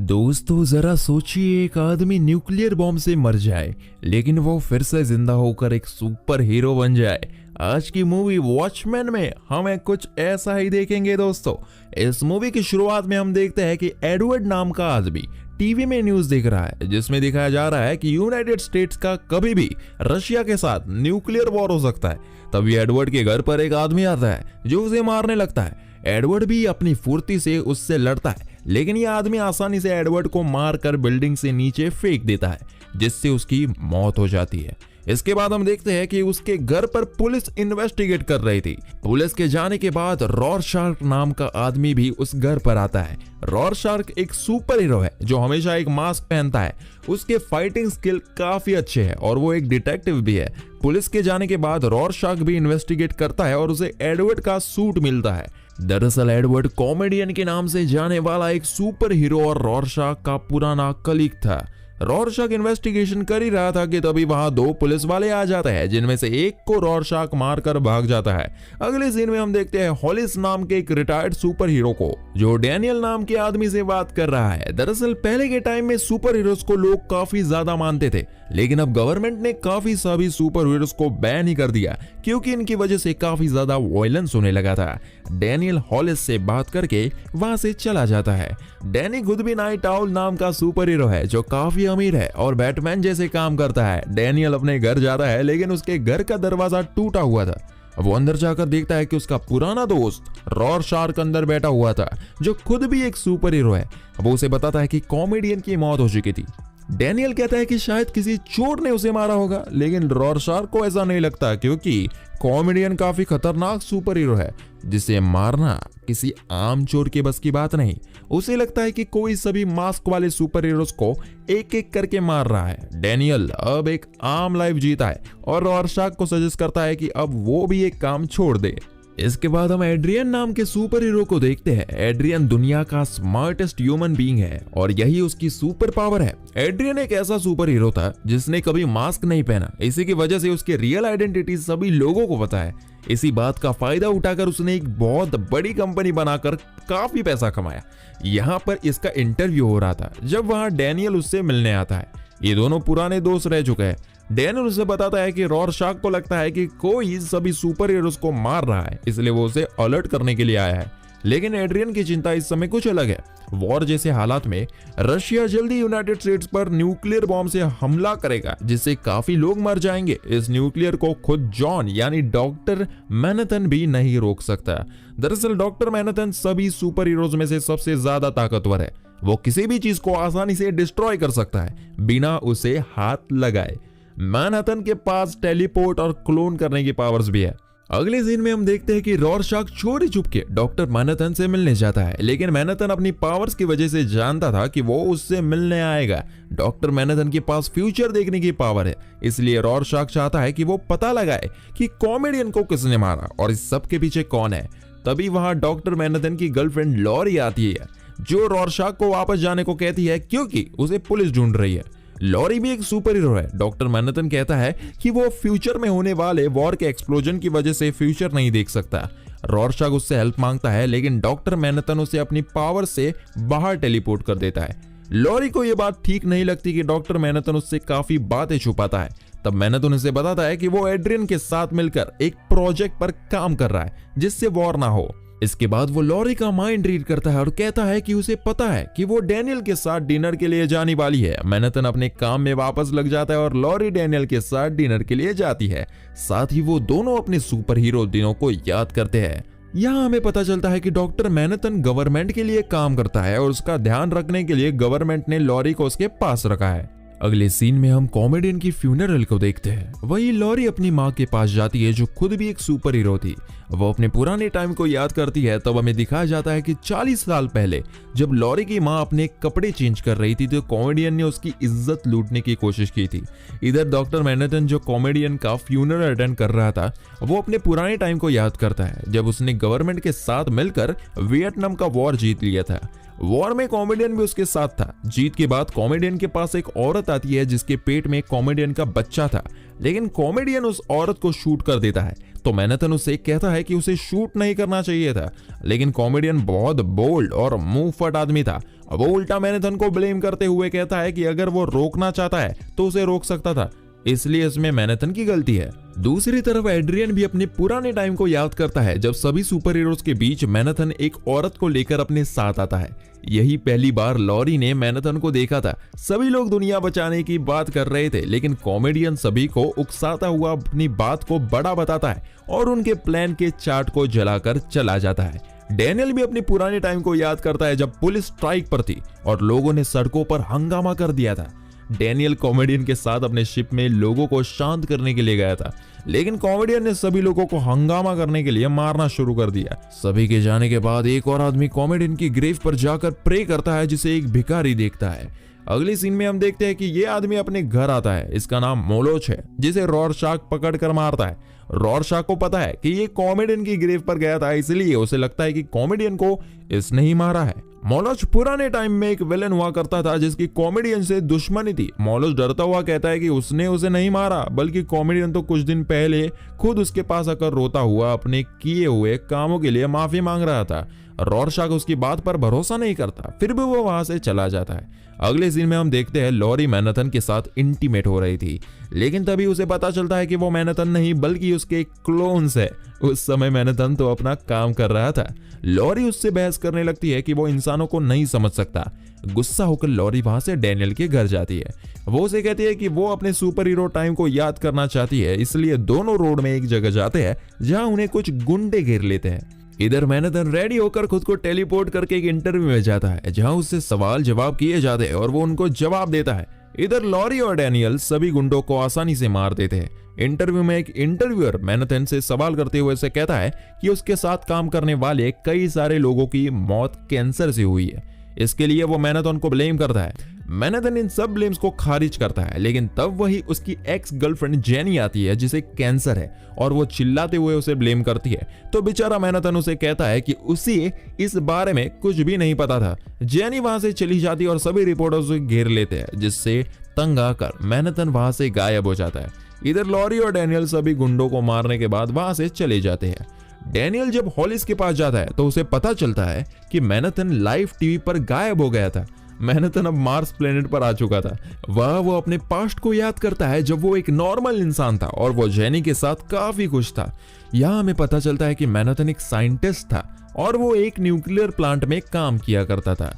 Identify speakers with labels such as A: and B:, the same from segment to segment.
A: दोस्तों जरा सोचिए, एक आदमी न्यूक्लियर बॉम्ब से मर जाए लेकिन वो फिर से जिंदा होकर एक सुपर हीरो बन जाए। आज की मूवी वॉचमैन में हमें कुछ ऐसा ही देखेंगे दोस्तों। इस मूवी की शुरुआत में हम देखते हैं कि एडवर्ड नाम का आदमी टीवी में न्यूज देख रहा है, जिसमें दिखाया जा रहा है कि यूनाइटेड स्टेट्स का कभी भी रशिया के साथ न्यूक्लियर वॉर हो सकता है। तभी एडवर्ड के घर पर एक आदमी आता है जो उसे मारने लगता है। एडवर्ड भी अपनी फुर्ती से उससे लड़ता है, लेकिन यह आदमी आसानी से एडवर्ड को मारकर बिल्डिंग से नीचे फेंक देता है, जिससे उसकी मौत हो जाती है। इसके बाद हम देखते हैं कि उसके घर पर पुलिस इन्वेस्टिगेट कर रही थी। पुलिस के जाने के बाद रॉरशार्क नाम का आदमी भी उस घर पर आता है। रॉरशार्क एक सुपर हीरो है जो हमेशा एक मास्क पहनता है। उसके फाइटिंग स्किल काफी अच्छे हैं और वो एक डिटेक्टिव भी है। पुलिस के जाने के बाद रॉरशार्क भी इन्वेस्टिगेट करता है और उसे एडवर्ड का सूट मिलता है। दरअसल एडवर्ड कॉमेडियन के नाम से जाने वाला एक सुपर हीरो और रॉरशार्क का पुराना कलीग था। रॉरशार्क इन्वेस्टिगेशन कर ही रहा था कि तभी वहां दो पुलिस वाले आ जाते हैं, जिनमें से एक को रॉरशार्क मारकर भाग जाता है। अगले सीन में हम देखते हैं हॉलिस नाम के एक रिटायर्ड सुपर हीरो को, जो डैनियल नाम के आदमी से बात कर रहा है। दरअसल पहले के टाइम में सुपर हीरोज को लोग काफी ज्यादा मानते थे, लेकिन अब गवर्नमेंट ने काफी सभी सुपर हीरोज को बैन ही कर दिया, क्योंकि इनकी वजह से काफी ज्यादा वायलेंस होने लगा था। डैनियल हॉलिस से बात करके वहां से चला जाता है। डैनी खुद भी नाइट आउल नाम का सुपर हीरो है जो काफी अमीर है और बैटमैन जैसे काम करता है। डैनियल अपने घर जाता है, लेकिन उसके घर का दरवाजा टूटा हुआ था। वो अंदर जाकर देखता है कि उसका पुराना दोस्त रॉरशार्क अंदर बैठा हुआ था, जो खुद भी एक सुपर हीरो है। वो उसे बताता है कि कॉमेडियन की मौत हो चुकी थी। डैनियल कहता है कि शायद किसी चोर ने उसे मारा होगा, लेकिन रॉरशार्क को ऐसा नहीं लगता, क्योंकि कॉमेडियन काफी खतरनाक सुपर हीरो है जिसे मारना किसी आम चोर के बस की बात नहीं। उसे लगता है कि कोई सभी मास्क वाले सुपर हीरोज को एक एक करके मार रहा है। डैनियल अब एक आम लाइफ जीता है और रॉरशार्क को सजेस्ट करता है कि अब वो भी एक काम छोड़ दे। इसके बाद हम एड्रियन नाम के सुपर हीरो को देखते हैं। एड्रियन दुनिया का स्मार्टेस्ट ह्यूमन बीइंग है और यही उसकी सुपर पावर है। एड्रियन एक ऐसा सुपर हीरो था जिसने कभी मास्क नहीं पहना। इसी की वजह से उसकी रियल आइडेंटिटी सभी लोगों को पता है। इसी बात का फायदा उठाकर उसने एक बहुत बड़ी कंपनी बनाकर काफी पैसा कमाया। यहाँ पर इसका इंटरव्यू हो रहा था जब वहाँ डैनियल उससे मिलने आता है। ये दोनों पुराने दोस्त रह चुके हैं। डैनियल उसे बताता है कि रॉरशार्क को लगता है कि कोई सभी सुपर हीरोज को मार रहा है, इसलिए वो उसे अलर्ट करने के लिए आया है। लेकिन एड्रियन की चिंता इस समय कुछ अलग है। वॉर जैसे हालात में रशिया जल्दी यूनाइटेड स्टेट्स पर न्यूक्लियर बॉम्ब से हमला करेगा, जिससे काफी लोग मर जाएंगे। इस न्यूक्लियर को खुद जॉन यानी डॉक्टर मैनहट्टन भी नहीं रोक सकता। दरअसल डॉक्टर मैनहट्टन सभी सुपर हीरोज में से सबसे ज्यादा ताकतवर है। वो किसी भी चीज को आसानी से डिस्ट्रॉय कर सकता है बिना उसे हाथ लगाए। मैनहट्टन के पास टेलीपोर्ट और क्लोन करने की पावर्स भी है। अगले सीन में हम देखते हैं कि रॉरशार्क चोरी छुप के डॉक्टर मैनहट्टन से मिलने जाता है, लेकिन मैनहट्टन अपनी पावर्स की वजह से जानता था कि वो उससे मिलने आएगा। डॉक्टर मैनहट्टन के पास फ्यूचर देखने की पावर है, इसलिए रॉरशार्क चाहता है कि वो पता लगाए कि कॉमेडियन को किसने मारा और इस सब के पीछे कौन है। तभी वहां डॉक्टर मैनहट्टन की गर्लफ्रेंड लॉरी आती है, जो रॉरशार्क को वापस जाने को कहती है क्योंकि उसे पुलिस ढूंढ रही है। लॉरी भी एक सुपर हीरो है। डॉक्टर मैनहट्टन कहता है कि वो फ्यूचर में होने वाले वॉर के एक्सप्लोजन की वजह से फ्यूचर नहीं देख सकता। रॉरशार्क उससे हेल्प मांगता है, लेकिन डॉक्टर मैनहट्टन उसे अपनी पावर से बाहर टेलीपोर्ट कर देता है। लॉरी को यह बात ठीक नहीं लगती कि डॉक्टर मैनहट्टन उससे काफी बातें छुपाता है। तब मैनहट्टन उसे बताता है कि वो एड्रियन के साथ मिलकर एक प्रोजेक्ट पर काम कर रहा है जिससे वॉर ना हो। इसके बाद वो लॉरी का माइंड रीड करता है और कहता है कि उसे पता है कि वो डैनियल के साथ डिनर के लिए जाने वाली है। मैनहट्टन अपने काम में वापस लग जाता है और लॉरी डैनियल के साथ डिनर के लिए जाती है। साथ ही वो दोनों अपने सुपर हीरो दिनों को याद करते हैं। यहाँ हमें पता चलता है कि डॉक्टर मैनहट्टन गवर्नमेंट के लिए काम करता है और उसका ध्यान रखने के लिए गवर्नमेंट ने लॉरी को उसके पास रखा है। अगले सीन में हम कॉमेडियन की फ्यूनरल को देखते हैं। वही लॉरी अपनी माँ के पास जाती है, जो खुद भी एक सुपर हीरो थी। वो अपने पुराने टाइम को याद करती है। तब हमें दिखाया जाता है कि 40 साल पहले जब लॉरी की माँ अपने कपड़े चेंज कर रही थी, तो कॉमेडियन ने उसकी इज्जत लूटने की कोशिश की थी। इधर डॉक्टर मैनहट्टन, जो कॉमेडियन का फ्यूनरल अटेंड कर रहा था, वो अपने पुराने टाइम को याद करता है जब उसने गवर्नमेंट के साथ मिलकर वियतनाम का वॉर जीत लिया था। वॉर में कॉमेडियन भी उसके साथ था। जीत के बाद कॉमेडियन के पास एक औरत आती है जिसके पेट में कॉमेडियन का बच्चा था, लेकिन कॉमेडियन उस औरत को शूट कर देता है। तो मैनहट्टन उसे कहता है कि उसे शूट नहीं करना चाहिए था, लेकिन कॉमेडियन बहुत बोल्ड और मुंह फट आदमी था। वो उल्टा मैनहट्टन को ब्लेम करते हुए कहता है कि अगर वो रोकना चाहता है तो उसे रोक सकता था, इसलिए इसमें मैनहट्टन की गलती है। दूसरी तरफ एड्रियन भी अपने पुराने टाइम को याद करता है जब सभी सुपर हीरोज के बीच मैनहट्टन एक औरत को लेकर अपने साथ आता है। यही पहली बार लॉरी ने मैनहट्टन को देखा था। सभी लोग दुनिया बचाने की बात कर रहे थे, लेकिन कॉमेडियन सभी को उकसाता हुआ अपनी बात को बड़ा बताता है और उनके प्लान के चार्ट को जलाकर चला जाता है। डैनियल भी अपने पुराने टाइम को याद करता है जब पुलिस स्ट्राइक पर थी और लोगों ने सड़कों पर हंगामा कर दिया था। डैनियल कॉमेडियन के साथ अपने शिप में लोगों को शांत करने के लिए गया था, लेकिन कॉमेडियन ने सभी लोगों को हंगामा करने के लिए मारना शुरू कर दिया। सभी के जाने के बाद एक और आदमी कॉमेडियन की ग्रेव पर जाकर प्रे करता है, जिसे एक भिखारी देखता है। अगले सीन में हम देखते हैं कि ये आदमी अपने घर आता है। इसका नाम मोलोच है, जिसे रॉरशॉक पकड़कर मारता है। रॉरशॉक को पता है कि ये कॉमेडियन की ग्रेव पर गया था, इसलिए उसे लगता है कि कॉमेडियन को इसने ही मारा है। मोलोच पुराने टाइम में एक विलन हुआ करता था जिसकी कॉमेडियन से दुश्मनी थी। मोलोच डरता हुआ कहता है कि उसने उसे नहीं मारा, बल्कि कॉमेडियन तो कुछ दिन पहले खुद उसके पास आकर रोता हुआ अपने किए हुए कामों के लिए माफी मांग रहा था। रॉरशॉक उसकी बात पर भरोसा नहीं करता, फिर भी वो वहां से चला जाता है। अगले सीन में हम देखते हैं लॉरी मैनहट्टन के साथ इंटीमेट हो रही थी, लेकिन तभी उसे पता चलता है कि वो मैनहट्टन नहीं बल्कि उसके क्लोन्स है। उस समय मैनहट्टन तो अपना काम कर रहा था। लॉरी उससे बहस करने लगती है कि वो इंसानों को नहीं समझ सकता। गुस्सा होकर लॉरी वहां से डैनियल के घर जाती है। वो उसे कहती है कि वो अपने सुपर हीरो टाइम को याद करना चाहती है, इसलिए दोनों रोड में एक जगह जाते हैं जहां उन्हें कुछ गुंडे घेर लेते हैं। इधर मैनहट्टन रेडी होकर खुद को टेलीपोर्ट करके एक इंटरव्यू में जाता है जहां उससे सवाल जवाब किए जाते हैं और वो उनको जवाब देता है। इधर लॉरी और डैनियल सभी गुंडों को आसानी से मार देते हैं। इंटरव्यू में एक इंटरव्यूअर मैनहट्टन से सवाल करते हुए उसे कहता है कि उसके साथ काम करने वाले कई सारे लोगों की मौत कैंसर से हुई है। इसके लिए वो मैनहट्टन को ब्लेम करता है। मैनहट्टन इन सब ब्लेम्स को खारिज करता है, लेकिन तब वही उसकी एक्स गर्लफ्रेंड जेनी आती है जिसे कैंसर है और वो चिल्लाते हुए उसे ब्लेम करती है। तो बेचारा मैनहट्टन उसे कहता है कि उसे इस बारे में कुछ भी नहीं पता था। जेनी वहां से चली जाती है और सभी रिपोर्टर्स को घेर लेते हैं, जिससे तंग आकर मैनहट्टन वहां से गायब हो जाता है। इधर लॉरी और डैनियल सभी गुंडों को मारने के बाद वहां से चले जाते हैं। डैनियल जब हॉलिस के पास जाता है तो उसे पता चलता है कि मैनहट्टन लाइव टीवी पर गायब हो गया था। मैनहट्टन अब मार्स प्लेनेट पर आ चुका था। वह वो अपने पास्ट को याद करता है जब वो एक नॉर्मल इंसान था और वो जेनी के साथ काफी खुश था। यहाँ हमें पता चलता है कि मैनहट्टन एक साइंटिस्ट था और वो एक न्यूक्लियर प्लांट में काम किया करता था।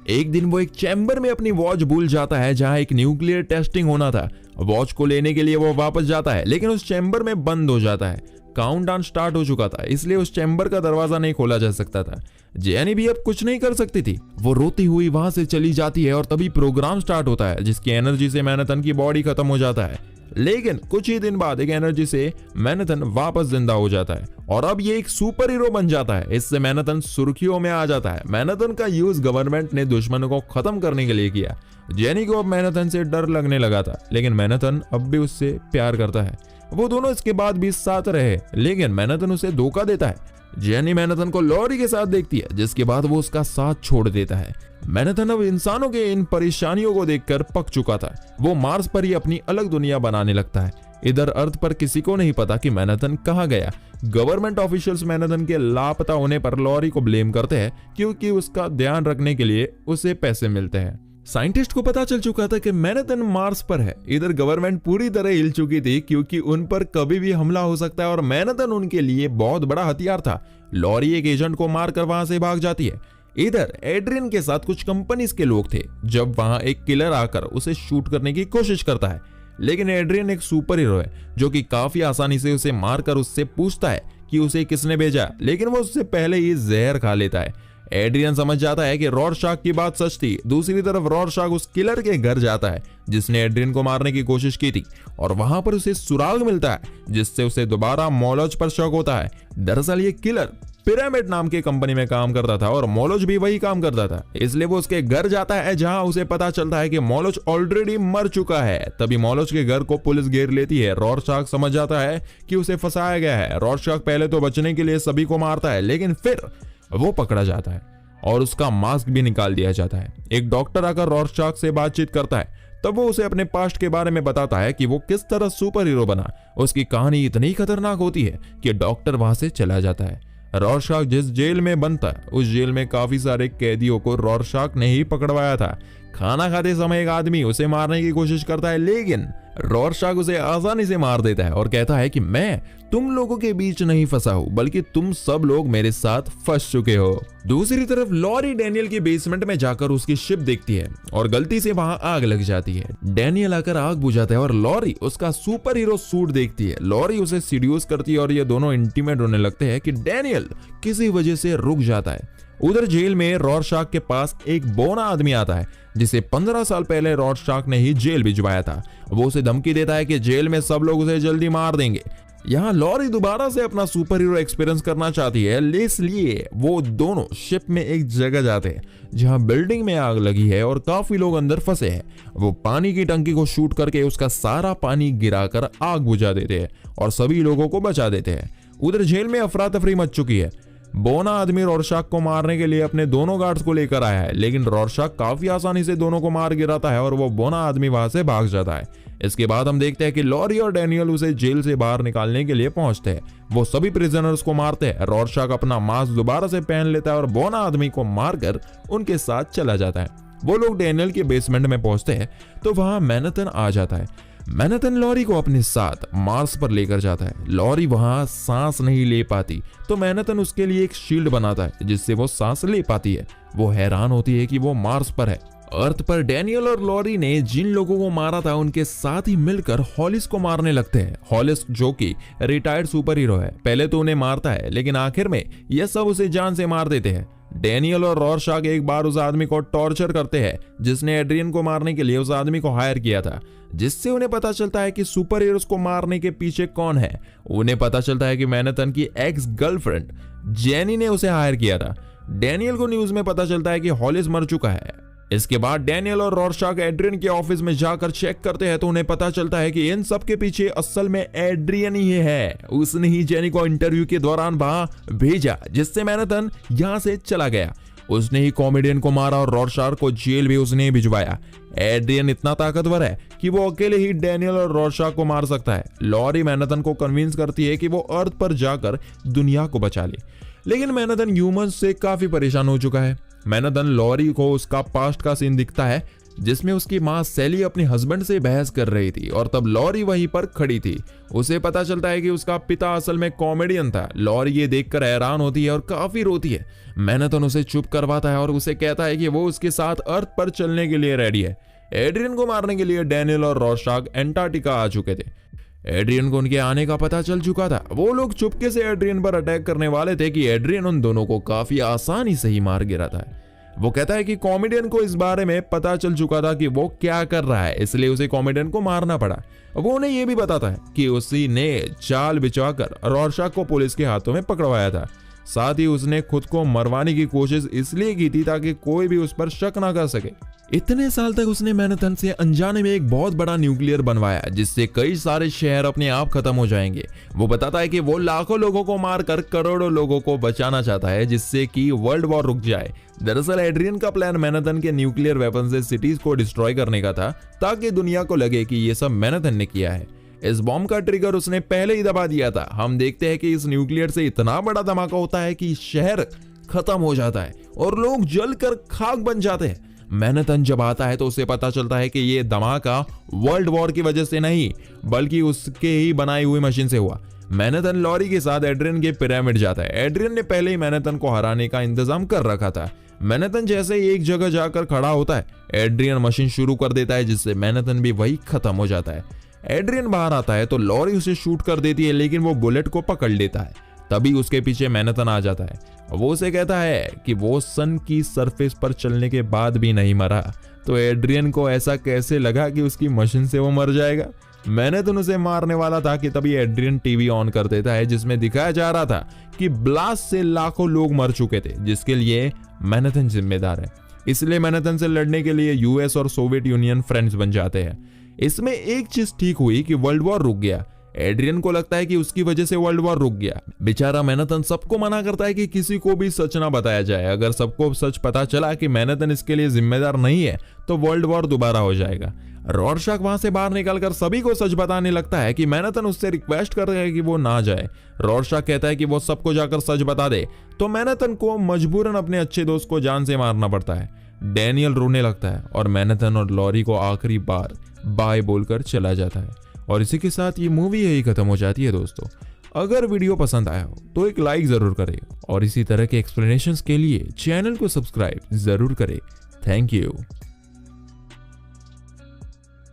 A: एक दिन वो एक चैम्बर में अपनी वॉच भूल जाता है जहां एक न्यूक्लियर टेस्टिंग होना था। वॉच को लेने के लिए वो वापस जाता है, लेकिन उस चैम्बर में बंद हो जाता है। काउंटडाउन स्टार्ट हो चुका था, इसलिए उस चैम्बर का दरवाजा नहीं खोला जा सकता था। जेनी भी अब कुछ नहीं कर सकती थी। वो रोती हुई वहां से चली जाती है और तभी प्रोग्राम स्टार्ट होता है जिसकी एनर्जी से मैनहट्टन की बॉडी खत्म हो जाता है। लेकिन कुछ ही दिन बाद एक एनर्जी से मैनहट्टन वापस जिंदा हो जाता है और अब ये एक सुपर हीरो बन जाता है। इससे मैनहट्टन सुर्खियों में आ जाता है। मैनहट्टन का यूज गवर्नमेंट ने दुश्मनों को खत्म करने के लिए किया। जेनी को अब मैनहट्टन से डर लगने लगा था, लेकिन मैनहट्टन अब भी उससे प्यार करता है। वो दोनों इसके बाद भी साथ रहे, लेकिन मैनहट्टन उसे धोखा देता है। जेनी मैनहट्टन को लॉरी के साथ देखती है, जिसके बाद वो उसका साथ छोड़ देता है। मैनहट्टन अब इंसानों के इन परेशानियों को देखकर पक चुका था। वो मार्स पर ही अपनी अलग दुनिया बनाने लगता है। इधर अर्थ पर किसी को नहीं पता कि मैनहट्टन कहाँ गया। गवर्नमेंट ऑफिशियल्स मैनहट्टन के लापता होने पर लॉरी को ब्लेम करते हैं, क्योंकि उसका ध्यान रखने के लिए उसे पैसे मिलते हैं। साइंटिस्ट को पता चल चुका था कि मैनहट्टन मार्स पर है। इधर गवर्नमेंट पूरी तरह हिल चुकी थी, क्योंकि उन पर कभी भी हमला हो सकता है और मैनहट्टन उनके लिए बहुत बड़ा हथियार था। लॉरी एक एजेंट को मारकर वहां से भाग जाती है। इधर एड्रियन के साथ कुछ कंपनीज के लोग थे जब वहां एक किलर आकर उसे शूट करने की कोशिश करता है, लेकिन एड्रियन एक सुपर हीरो है जो कि काफी आसानी से उसे मारकर उससे पूछता है कि उसे किसने भेजा, लेकिन वो उससे पहले ही जहर खा लेता है। एड्रियन समझ जाता है कि रॉरशॉक की बात सच थी। दूसरी तरफ रॉरशॉक उस किलर के घर जाता है जिसने एड्रियन को मारने की कोशिश की थी और वहां पर उसे सुराग मिलता है, जिससे उसे दोबारा मोलोच पर शक होता है। दरअसल ये किलर पिरामिड नाम की कंपनी में काम करता था और मोलोच भी वही काम करता था, इसलिए वो उसके घर जाता है जहां उसे पता चलता है कि मोलोच ऑलरेडी मर चुका है। तभी मोलोच के घर को पुलिस घेर लेती है। रॉरशॉक समझ जाता है कि उसे फंसाया गया है। रॉरशॉक पहले तो बचने के लिए सभी को मारता है, लेकिन फिर वो पकड़ा जाता है। और उसका मास्क भी निकाल दिया जाता है। एक डॉक्टर आकर रॉरशॉक से बातचीत करता है, तब वो उसे अपने पास्ट के बारे में बताता है कि वो किस तरह सुपर हीरो बना। उसकी कहानी इतनी खतरनाक होती है कि डॉक्टर वहां से चला जाता है। रॉरशॉक जिस जेल में बंद था, उस जेल में काफी सारे कैदियों को रॉरशॉक ने ही पकड़वाया था। खाना खाते समय एक आदमी उसे मारने की कोशिश करता है, लेकिन रॉरशॉक उसे आसानी से मार देता है और कहता है कि मैं तुम लोगों के बीच नहीं फंसा हूं, बल्कि तुम सब लोग मेरे साथ फंस चुके हो। दूसरी तरफ लॉरी डैनियल के बेसमेंट में जाकर उसकी शिप देखती है और गलती से वहां आग लग जाती है। डैनियल आकर आग बुझाता है और लॉरी उसका सुपर हीरो सूट देखती है। लॉरी उसे सीड्यूस करती है और ये दोनों इंटीमेट होने लगते हैं कि डैनियल किसी वजह से रुक जाता है। उधर जेल में रॉरशॉक के पास एक बौना आदमी आता है जिसे 15 साल पहले रॉरशॉक ने ही जेल भिजवाया था। वो उसे धमकी देता है कि जेल में सब लोग उसे जल्दी मार देंगे। यहाँ लॉरी दोबारा से अपना सुपर हीरो एक्सपीरियंस करना चाहती है, इसलिए वो दोनों शिप में एक जगह जाते हैं जहाँ बिल्डिंग में आग लगी है और काफी लोग अंदर फंसे हैं। वो पानी की टंकी को शूट करके उसका सारा पानी गिराकर आग बुझा देते हैं और सभी लोगों को बचा देते हैं। उधर जेल में अफरा तफरी मच चुकी है। बोना आदमी रॉरशॉक को मारने के लिए अपने दोनों गार्ड्स को लेकर आया है, लेकिन रॉरशॉक काफी आसानी से दोनों को मार गिराता है और वो बोना आदमी वहां से भाग जाता है। इसके बाद हम देखते हैं कि लॉरी और डैनियल उसे जेल से बाहर निकालने के लिए पहुंचते हैं। वो सभी प्रिजनर्स को मारते हैं। रॉरशॉक अपना मास्क दोबारा से पहन लेता है और बोना आदमी को मारकर उनके साथ चला जाता है। वो लोग डैनियल के बेसमेंट में पहुंचते हैं तो वहां मैनहट्टन आ जाता है। मैनहट्टन लॉरी को अपने साथ मार्स पर लेकर जाता है। लॉरी वहां सांस नहीं ले पाती तो मैनहट्टन उसके लिए एक शील्ड बनाता है जिससे वो सांस ले पाती है। वो हैरान होती है कि वो मार्स पर है। अर्थ पर डैनियल और लॉरी ने जिन लोगों को मारा था उनके साथ ही मिलकर हॉलिस को मारने लगते हैं। हॉलिस जो कि रिटायर्ड सुपर हीरो है, पहले तो उन्हें मारता है, लेकिन आखिर में यह सब उसे जान से मार देते हैं। डैनियल और रॉरशॉक एक बार उस आदमी को टॉर्चर करते हैं जिसने एड्रियन को मारने के लिए उस आदमी को हायर किया था, जिससे उन्हें पता चलता है कि सुपर हीरोज को मारने के पीछे कौन है। उन्हें पता चलता है कि मैनहट्टन की एक्स गर्लफ्रेंड जेनी ने उसे हायर किया था। डैनियल को न्यूज में पता चलता है कि हॉलिस मर चुका है। इसके बाद डैनियल और रॉरशॉक एड्रियन के ऑफिस में जाकर चेक करते हैं तो उन्हें पता चलता है कि इन सब के पीछे असल में एड्रियन ही है। उसने ही जेनी को इंटरव्यू के दौरान वहां भेजा जिससे मैनहट्टन यहां से चला गया। उसने ही कॉमेडियन को मारा और रॉरशॉक को जेल भी उसने ही भिजवाया। एड्रियन इतना ताकतवर है कि वो अकेले ही डैनियल और रॉरशॉक को मार सकता है। लॉरी मैनहट्टन को कन्विंस करती है कि वो अर्थ पर जाकर दुनिया को बचा ले, लेकिन मैनहट्टन ह्यूमंस से काफी परेशान हो चुका है। मैनहट्टन लॉरी को उसका पास्ट का सीन दिखता है जिसमें उसकी मां सैली अपने हस्बैंड से बहस कर रही थी और तब लॉरी वहीं पर खड़ी थी। उसे पता चलता है कि उसका पिता असल में कॉमेडियन था। लॉरी ये देखकर हैरान होती है और काफी रोती है। मैनहट्टन उसे चुप करवाता है और उसे कहता है कि वो उसके साथ अर्थ पर चलने के लिए रेडी है। एड्रियन को मारने के लिए डैनियल और रॉरशॉक एंटार्क्टिका आ चुके थे। एड्रियन को उनके आने का पता चल चुका था। वो लोग चुपके से एड्रियन पर अटैक करने वाले थे कि एड्रियन उन दोनों को काफी आसानी से ही मार गिराता है। वो कहता है कि कॉमेडियन को इस बारे में पता चल चुका था कि वो क्या कर रहा है, इसलिए उसे कॉमेडियन को मारना पड़ा। वो उन्हें यह भी बताता है कि उसी ने चाल बिछाकर रॉरशॉक को पुलिस के हाथों में पकड़वाया था। साथ ही उसने खुद को मरवाने की कोशिश इसलिए की थी ताकि कोई भी उस पर शक ना कर सके। इतने साल तक उसने मैनहट्टन से अनजाने में एक बहुत बड़ा न्यूक्लियर बनवाया जिससे कई सारे शहर अपने आप खत्म हो जाएंगे। वो बताता है कि वो लाखों लोगों को मारकर करोड़ों लोगों को बचाना चाहता है जिससे कि वर्ल्ड वॉर रुक जाए। दरअसल एड्रियन का प्लान मैनहट्टन के न्यूक्लियर वेपन से सिटीज को डिस्ट्रॉय करने का था ताकि दुनिया को लगे कि ये सब मैनहट्टन ने किया है। इस बॉम्ब का ट्रिगर उसने पहले ही दबा दिया था। हम देखते हैं कि इस न्यूक्लियर से इतना बड़ा धमाका होता है कि शहर खत्म हो जाता है और लोग जलकर खाक बन जाते हैं। मैनहट्टन जब आता है तो उसे पता चलता है कि ये धमाका वर्ल्ड वॉर की वजह से नहीं बल्कि उसके ही बनाई हुई मशीन से हुआ। मैनहट्टन लॉरी के साथ एड्रियन के पिरामिड जाता है। एड्रियन ने पहले ही मैनहट्टन को हराने का इंतजाम कर रखा था। मैनहट्टन जैसे ही एक जगह जाकर खड़ा होता है, एड्रियन मशीन शुरू कर देता है जिससे मैनहट्टन भी वही खत्म हो जाता है। एड्रियन बाहर आता है तो लॉरी उसे शूट कर देती है, लेकिन वो बुलेट को पकड़ लेता है। तभी उसके पीछे मैनहट्टन आ जाता है। वो उसे कहता है कि वो सन की सरफेस पर चलने के बाद भी नहीं मरा। तो एड्रियन को ऐसा कैसे लगा कि उसकी मशीन से वो मर जाएगा। मैनहट्टन उसे मारने वाला था कि तभी एड्रियन टीवी ऑन कर देता है जिसमें दिखाया जा रहा था कि ब्लास्ट से लाखों लोग मर चुके थे जिसके लिए मैनहट्टन जिम्मेदार है। इसलिए मैनहट्टन से लड़ने के लिए यूएस और सोवियत यूनियन फ्रेंड्स बन जाते हैं। इसमें एक चीज ठीक हुई कि वर्ल्ड वॉर रुक गया। एड्रियन को लगता है कि उसकी वजह से वर्ल्ड वॉर रुक गया। बेचारा मैनहट्टन सबको मना करता है कि किसी को भी सच ना बताया जाए, अगर सबको सच पता चला कि मैनहट्टन इसके लिए जिम्मेदार नहीं है तो वर्ल्ड वॉर दोबारा हो जाएगा। रॉरशॉक वहां से बाहर निकलकर सभी को सच बताने लगता है कि मैनहट्टन उससे रिक्वेस्ट कर रहा है कि वो ना जाए। रॉरशॉक कहता है कि वो सबको जाकर सच बता दे, तो मैनहट्टन को मजबूरन अपने अच्छे दोस्त को जान से मारना पड़ता है। डैनियल रोने लगता है और मैनहट्टन और लॉरी को आखिरी बार बाय बोलकर चला जाता है। और इसी के साथ ये मूवी यही खत्म हो जाती है दोस्तों। अगर वीडियो पसंद आया हो तो एक लाइक जरूर करें और इसी तरह के एक्सप्लेनेशंस के लिए चैनल को सब्सक्राइब जरूर करें। Thank you.